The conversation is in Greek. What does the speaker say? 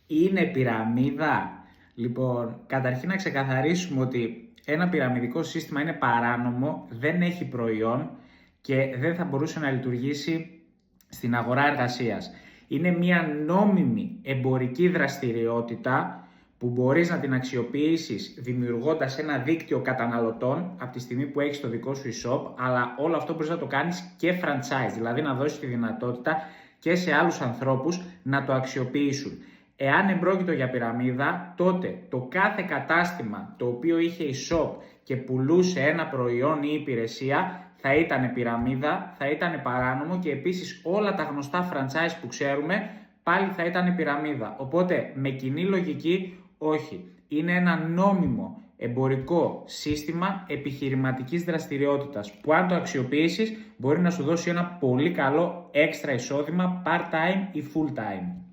Είναι πυραμίδα? Λοιπόν, καταρχήν να ξεκαθαρίσουμε ότι ένα πυραμιδικό σύστημα είναι παράνομο, δεν έχει προϊόν και δεν θα μπορούσε να λειτουργήσει στην αγορά εργασίας. Είναι μια νόμιμη εμπορική δραστηριότητα που μπορείς να την αξιοποιήσεις δημιουργώντας ένα δίκτυο καταναλωτών από τη στιγμή που έχεις το δικό σου e-shop, αλλά όλο αυτό μπορείς να το κάνεις και franchise, δηλαδή να δώσεις τη δυνατότητα και σε άλλους ανθρώπους να το αξιοποιήσουν. Εάν εμπρόκειτο για πυραμίδα, τότε το κάθε κατάστημα το οποίο είχε e-shop και πουλούσε ένα προϊόν ή υπηρεσία θα ήταν πυραμίδα, θα ήταν παράνομο και επίσης όλα τα γνωστά franchise που ξέρουμε πάλι θα ήταν πυραμίδα. Οπότε με κοινή λογική όχι. Είναι ένα νόμιμο εμπορικό σύστημα επιχειρηματικής δραστηριότητας που αν το αξιοποιήσεις μπορεί να σου δώσει ένα πολύ καλό έξτρα εισόδημα part-time ή full-time.